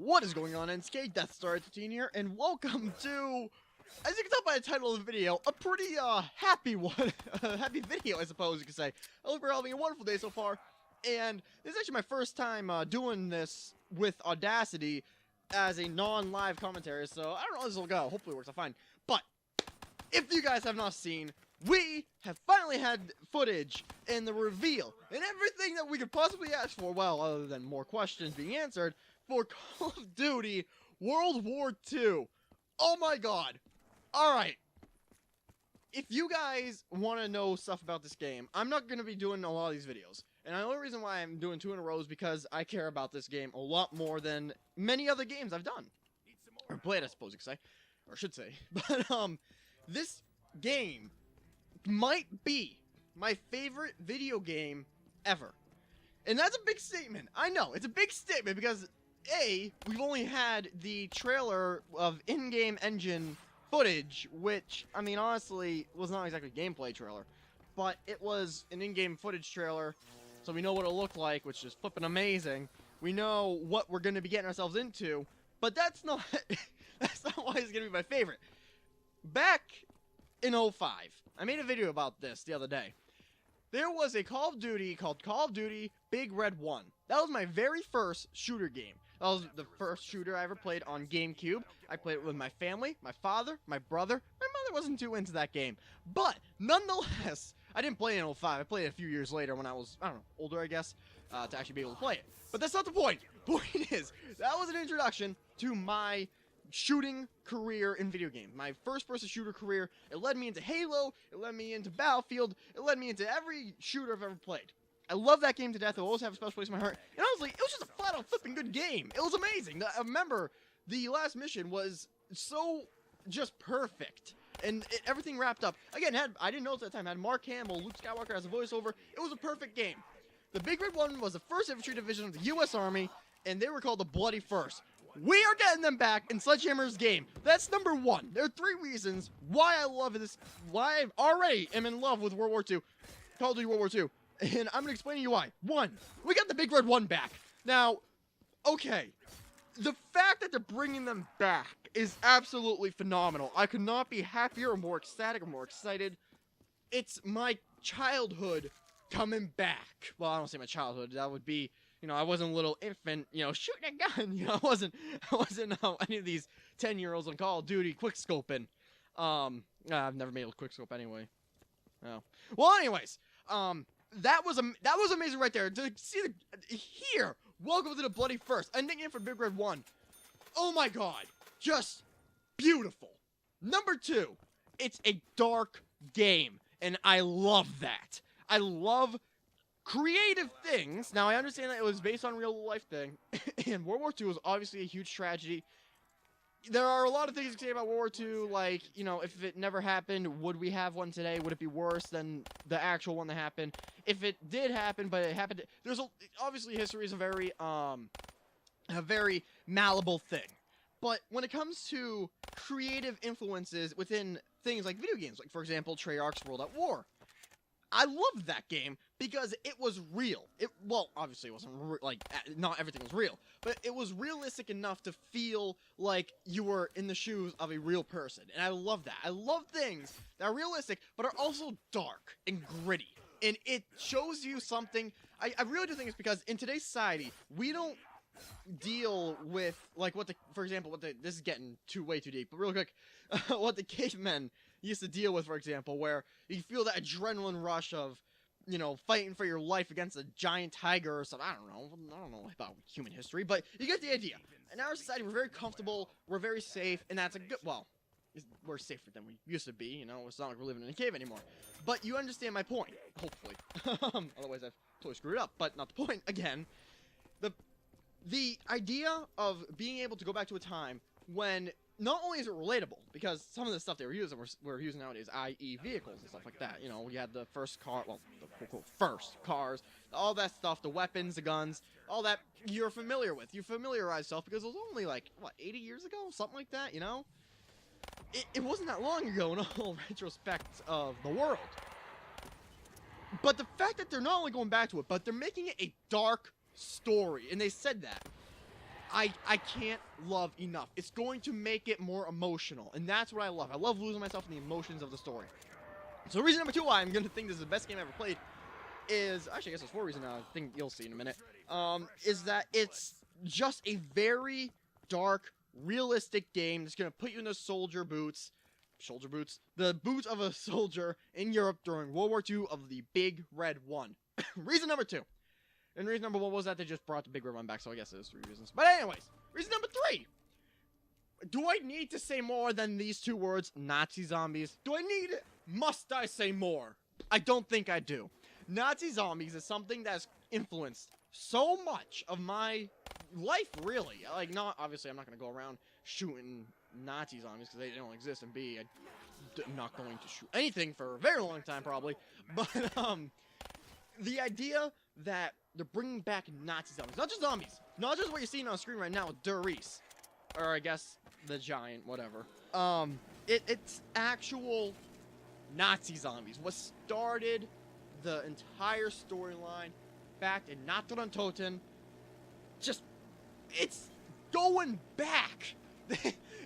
What is going on, NSK? Death Star 13 here, and welcome to, as you can tell by the title of the video, a pretty happy one, happy video, I suppose you could say. I hope you're having a wonderful day so far, and this is actually my first time doing this with Audacity as a non-live commentary, so I don't know how this will go. Hopefully it works out fine. But if you guys have not seen, we have finally had footage and the reveal and everything that we could possibly ask for, well, other than more questions being answered, for Call of Duty World War II. Oh my god. Alright. If you guys want to know stuff about this game, I'm not going to be doing a lot of these videos. And the only reason why I'm doing 2 in a row is because I care about this game a lot more than many other games I've done. Or played, I suppose you could say. Or should say. But, this game might be my favorite video game ever. And that's a big statement. I know, it's a big statement because, A, we've only had the trailer of in-game engine footage, which, I mean, honestly, was not exactly a gameplay trailer. But it was an in-game footage trailer, so we know what it'll look like, which is flippin' amazing. We know what we're going to be getting ourselves into, but that's not, that's not why it's going to be my favorite. Back in 05, I made a video about this the other day. There was a Call of Duty called Call of Duty Big Red 1. That was my very first shooter game. That was the first shooter I ever played on GameCube. I played it with my family, my father, my brother. My mother wasn't too into that game. But, nonetheless, I didn't play it in 05. I played it a few years later when I was, I don't know, older, I guess, to actually be able to play it. But that's not the point. The point is, that was an introduction to my shooting career in video games. My first-person shooter career. It led me into Halo. It led me into Battlefield. It led me into every shooter I've ever played. I love that game to death. It will always have a special place in my heart. And honestly, it was just a flat-out flipping good game. It was amazing. I remember the last mission was so just perfect. And everything wrapped up. Again, I didn't know at that time. It had Mark Hamill, Luke Skywalker as a voiceover. It was a perfect game. The Big Red 1 was the 1st Infantry Division of the U.S. Army, and they were called the Bloody First. We are getting them back in Sledgehammer's game. That's number 1. There are 3 reasons why I love this, why I already am in love with World War II, Call of Duty World War II. And I'm going to explain to you why. 1, we got the Big Red 1 back. Now, okay, the fact that they're bringing them back is absolutely phenomenal. I could not be happier or more ecstatic or more excited. It's my childhood coming back. Well, I don't say my childhood. That would be, you know, I wasn't a little infant, you know, shooting a gun. You know, I wasn't any of these 10-year-olds on Call of Duty quickscoping. I've never made a quickscope anyway. Oh. Well, anyways, that was amazing right there. To see here, welcome to the Bloody First. I'm thinking for Big Red 1. Oh my god. Just beautiful. Number 2, it's a dark game, and I love that. I love creative things. Now, I understand that it was based on a real-life thing, and World War II was obviously a huge tragedy. There are a lot of things to say about World War II, like, you know, if it never happened, would we have one today? Would it be worse than the actual one that happened? If it did happen, but it happened, obviously history is a very malleable thing. But when it comes to creative influences within things like video games, like, for example, Treyarch's World at War, I loved that game because it was real. Well, obviously it wasn't, not everything was real, but it was realistic enough to feel like you were in the shoes of a real person. And I love that. I love things that are realistic, but are also dark and gritty. And it shows you something. I really do think it's because in today's society, we don't deal with, like, for example, this is getting way too deep, but real quick, what the cavemen used to deal with, for example, where you feel that adrenaline rush of, you know, fighting for your life against a giant tiger or something. I don't know about human history, but you get the idea. In our society, we're very comfortable, we're very safe, and that's a good, well, we're safer than we used to be, you know, it's not like we're living in a cave anymore. But you understand my point, hopefully. Otherwise, I've totally screwed it up, but not the point, again. The idea of being able to go back to a time when not only is it relatable, because some of the stuff they were using, we're using nowadays, i.e. vehicles and stuff like that. You know, we had the first car, well, the quote, first cars, all that stuff, the weapons, the guns, all that you're familiar with. You familiarize yourself because it was only like, what, 80 years ago? Something like that, you know? It wasn't that long ago in all retrospect of the world. But the fact that they're not only going back to it, but they're making it a dark story, and they said that. I can't love enough. It's going to make it more emotional, and that's what I love. I love losing myself in the emotions of the story. So reason number 2 why I'm going to think this is the best game I ever played is, actually I guess there's 4 reasons now, I think you'll see in a minute, is that it's just a very dark, realistic game that's going to put you in the the boots of a soldier in Europe during World War II of the Big Red One. Reason number 2. And reason number 1 was that they just brought the Big Red One back, so I guess there's 3 reasons. But anyways, reason number 3. Do I need to say more than these 2 words, Nazi zombies? Do I need it? Must I say more? I don't think I do. Nazi zombies is something that's influenced so much of my life, really. Like, not, obviously, I'm not going to go around shooting Nazi zombies because they don't exist, and B, I'm not going to shoot anything for a very long time, probably. But, the idea that they're bringing back Nazi zombies, not just zombies, not just what you're seeing on screen right now with Der Riese, or I guess the giant, whatever. It's actual Nazi zombies. What started the entire storyline back in Toten, just, it's going back.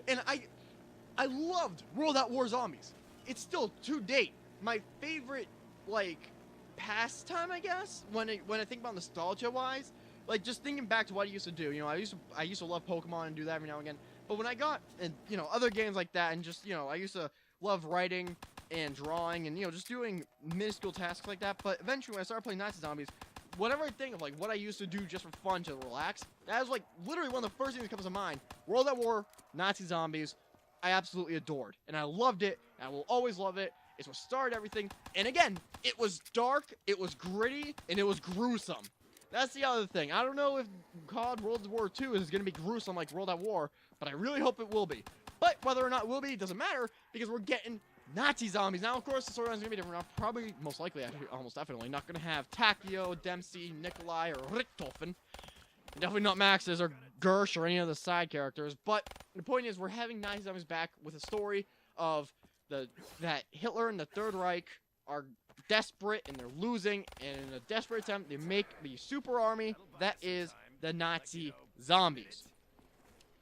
And I loved World at War Zombies. It's still, to date, my favorite, like, pastime, I guess, when I think about nostalgia-wise. Like, just thinking back to what I used to do. You know, I used to love Pokemon and do that every now and again. But when I got, and you know, other games like that, and just, you know, I used to love writing and drawing and, you know, just doing minuscule tasks like that. But eventually, when I started playing Nazi Zombies, whatever I think of, like, what I used to do just for fun, to relax, that was, like, literally one of the first things that comes to mind. World at War, Nazi Zombies, I absolutely adored. And I loved it, and I will always love it. It's what started everything. And again, it was dark, it was gritty, and it was gruesome. That's the other thing. I don't know if COD World War II is going to be gruesome like World at War, but I really hope it will be. But whether or not it will be, doesn't matter, because we're getting Nazi zombies. Now, of course, the storyline's going to be different. I'm probably, most likely, actually, almost definitely, not going to have Takio, Dempsey, Nikolai, or Richthofen. Definitely not Max's or Gersh or any of the side characters. But the point is, we're having Nazi zombies back with a story of that Hitler and the Third Reich are desperate and they're losing, and in a desperate attempt, they make the super army that is the Nazi zombies.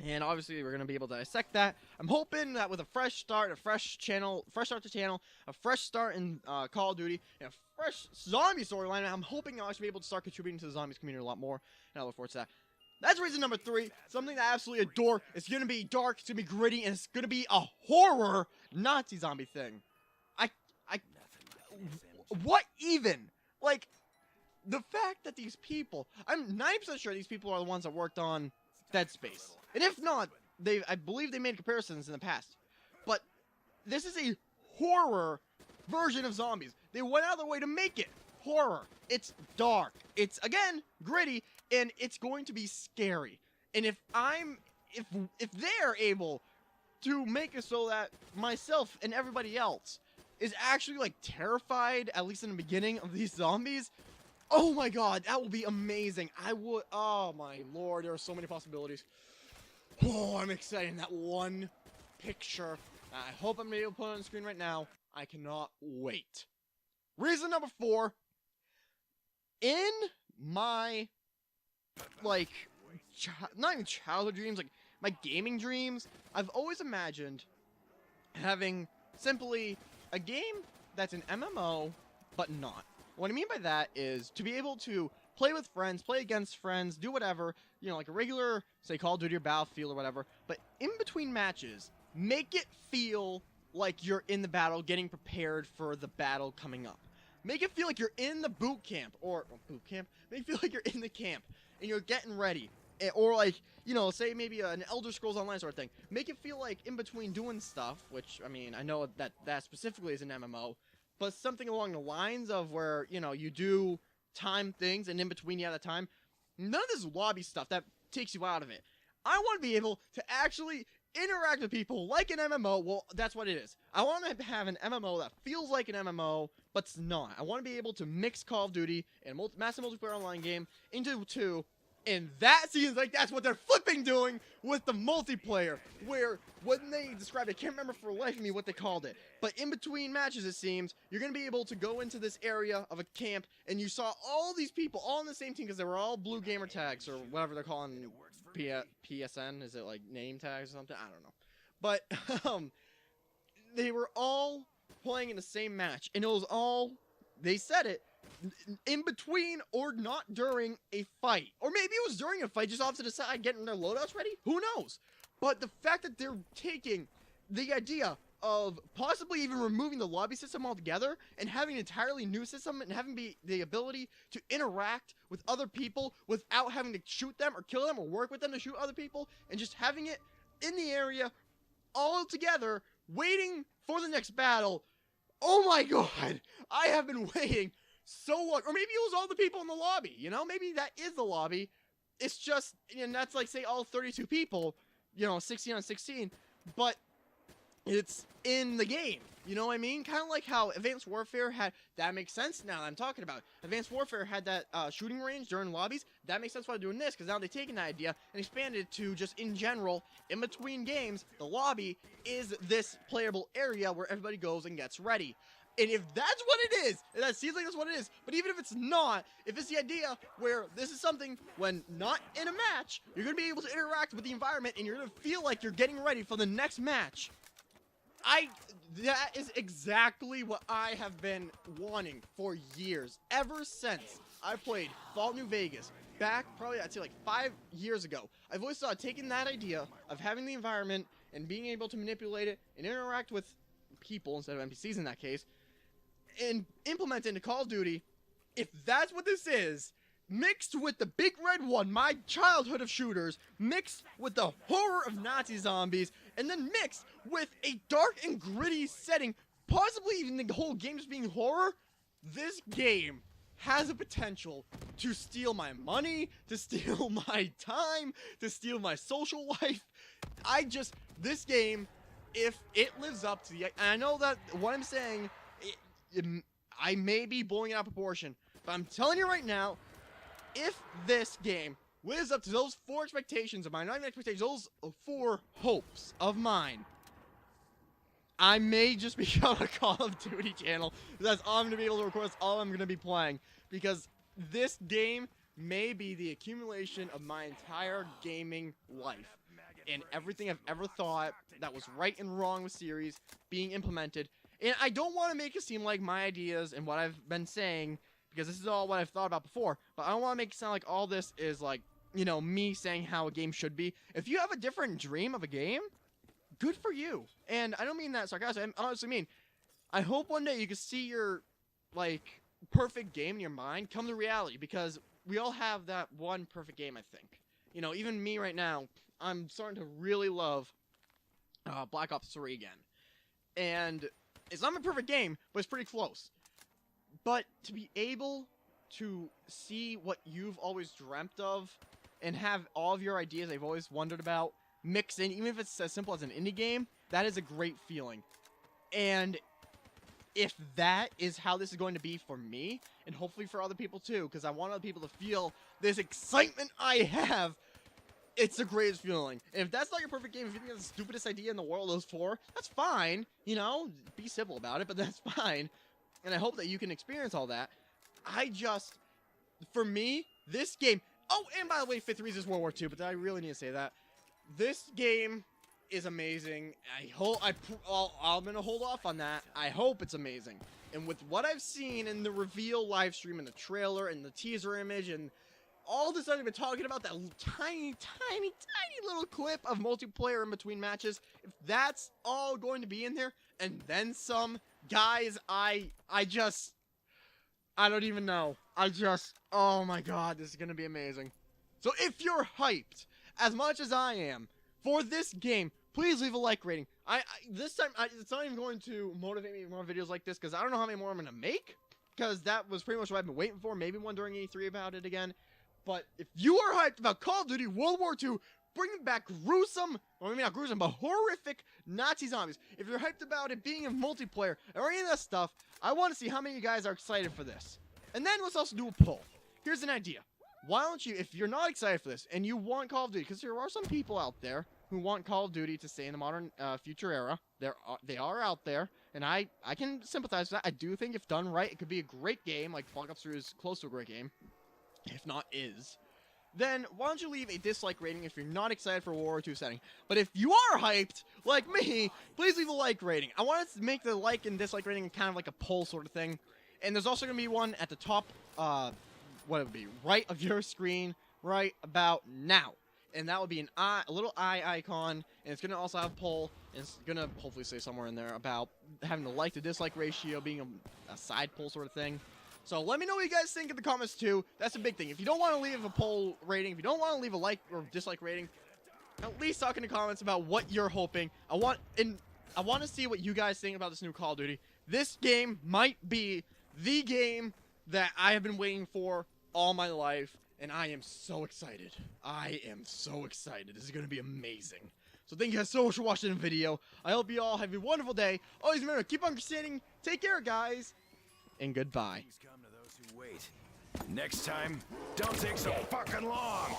And obviously, we're going to be able to dissect that. I'm hoping that with a fresh start, a fresh start to channel, a fresh start in Call of Duty, and a fresh zombie storyline, I'm hoping I'll actually be able to start contributing to the zombies community a lot more, and I look forward to that. That's reason number 3, something that I absolutely adore. It's going to be dark, it's going to be gritty, and it's going to be a horror Nazi zombie thing. What even? Like, the fact that these people, I'm 90% sure these people are the ones that worked on Dead Space. And if not, I believe they made comparisons in the past. But this is a horror version of zombies. They went out of their way to make it horror. It's dark. It's, again, gritty, and it's going to be scary. And if they're able to make it so that myself and everybody else is actually, like, terrified, at least in the beginning, of these zombies, oh my god, that will be amazing. Oh my lord, there are so many possibilities. Oh, I'm excited in that one picture. I hope I'm able to put it on the screen right now. I cannot wait. Reason number 4. In my, like, not even childhood dreams, like, my gaming dreams, I've always imagined having simply a game that's an MMO, but not. What I mean by that is to be able to play with friends, play against friends, do whatever, you know, like a regular, say, Call of Duty or Battlefield or whatever, but in between matches, make it feel like you're in the battle, getting prepared for the battle coming up. Make it feel like you're in the boot camp, make it feel like you're in the camp, and you're getting ready. Or, like, you know, say maybe an Elder Scrolls Online sort of thing. Make it feel like in between doing stuff, which, I mean, I know that specifically is an MMO, but something along the lines of where, you know, you do time things, and in between you have that time. None of this lobby stuff that takes you out of it. I want to be able to actually interact with people like an MMO. Well, that's what it is. I want to have an MMO that feels like an MMO, but it's not. I want to be able to mix Call of Duty and a massive multiplayer online game into 2. And that seems like that's what they're flipping doing with the multiplayer, where when they described it, I can't remember for the life of me what they called it, but in between matches, it seems, you're going to be able to go into this area of a camp, and you saw all these people all on the same team, because they were all blue gamer tags, or whatever they're calling PSN? Is it like name tags or something? I don't know. But they were all playing in the same match, and it was all, they said it, in between or not during a fight. Or maybe it was during a fight, just off to the side, getting their loadouts ready. Who knows? But the fact that they're taking the idea of possibly even removing the lobby system altogether and having an entirely new system and having the ability to interact with other people without having to shoot them or kill them or work with them to shoot other people, and just having it in the area all together waiting for the next battle. Oh my god, I have been waiting so long. Or maybe it was all the people in the lobby, you know, maybe that is the lobby. It's just, and that's like, say, all 32 people, you know, 16 on 16, but it's in the game, you know what I mean? Kind of like how Advanced Warfare had, that makes sense now that I'm talking about. Advanced Warfare had that shooting range during lobbies. That makes sense why they're doing this, because now they've taken that idea and expanded it to just in general, in between games, the lobby is this playable area where everybody goes and gets ready. And if that's what it is, and that seems like that's what it is, but even if it's not, if it's the idea where this is something when not in a match, you're going to be able to interact with the environment and you're going to feel like you're getting ready for the next match. That is exactly what I have been wanting for years. Ever since I played Fallout New Vegas, back probably I'd say like 5 years ago, I've always thought taking that idea of having the environment and being able to manipulate it and interact with people instead of NPCs in that case, and implement it into Call of Duty, if that's what this is, mixed with the Big Red One, my childhood of shooters, mixed with the horror of Nazi zombies, and then mixed with a dark and gritty setting, possibly even the whole game just being horror, this game has a potential to steal my money, to steal my time, to steal my social life. This game, if it lives up to the, and I know that what I'm saying, I may be blowing it out of proportion, but I'm telling you right now, if this game lives up to those 4 expectations of mine, not even expectations, those 4 hopes of mine, I may just become a Call of Duty channel. That's all I'm going to be able to record. That's all I'm going to be playing. Because this game may be the accumulation of my entire gaming life. And everything I've ever thought that was right and wrong with series being implemented. And I don't want to make it seem like my ideas and what I've been saying, because this is all what I've thought about before, but I don't want to make it sound like all this is like, you know, me saying how a game should be. If you have a different dream of a game, good for you. And I don't mean that sarcastic. I honestly mean, I hope one day you can see your, like, perfect game in your mind come to reality, because we all have that one perfect game, I think. You know, even me right now, I'm starting to really love Black Ops 3 again. And it's not my perfect game, but it's pretty close. But to be able to see what you've always dreamt of and have all of your ideas I've always wondered about mixed in, even if it's as simple as an indie game, that is a great feeling. And if that is how this is going to be for me, and hopefully for other people too, because I want other people to feel this excitement I have, it's the greatest feeling. And if that's not your perfect game, if you think that's the stupidest idea in the world, those 4, that's fine. You know, be simple about it, but that's fine. And I hope that you can experience all that. For me, this game... Oh, and by the way, Fifth Reasons World War II, but I really need to say that. This game is amazing. I'm going to hold off on that. I hope it's amazing. And with what I've seen in the reveal live stream and the trailer and the teaser image and all this I've been talking about, that tiny little clip of multiplayer in between matches, if that's all going to be in there, and then some, guys, I don't even know. Oh my god, this is going to be amazing. So if you're hyped as much as I am for this game, please leave a like rating. This time, it's not even going to motivate me to more videos like this, because I don't know how many more I'm going to make, because that was pretty much what I've been waiting for. Maybe one during E3 about it again. But if you are hyped about Call of Duty World War II, bringing back gruesome, or maybe not gruesome, but horrific Nazi zombies, if you're hyped about it being a multiplayer, or any of that stuff, I want to see how many of you guys are excited for this. And then let's also do a poll. Here's an idea. Why don't you, if you're not excited for this, and you want Call of Duty, because there are some people out there who want Call of Duty to stay in the modern future era. They are out there, and I can sympathize with that. I do think if done right, it could be a great game, like Black Ops 3 is close to a great game. If not, is. then why don't you leave a dislike rating if you're not excited for World War II setting. But if you are hyped, like me, please leave a like rating. I want to make the like and dislike rating kind of like a poll sort of thing. And there's also going to be one at the top, what it would be, right of your screen, right about now. And that would be a little eye icon, and it's going to also have a poll, and it's going to hopefully say somewhere in there about having the like to dislike ratio being a side poll sort of thing. So let me know what you guys think in the comments too. That's a big thing. If you don't want to leave a poll rating, if you don't want to leave a like or dislike rating, at least talk in the comments about what you're hoping. I want to see what you guys think about this new Call of Duty. This game might be the game that I have been waiting for all my life, and I am so excited. I am so excited. This is going to be amazing. So thank you guys so much for watching the video. I hope you all have a wonderful day. Always remember, keep understanding. Take care, guys. And goodbye. Things come to those who wait. Next time, don't take so fucking long.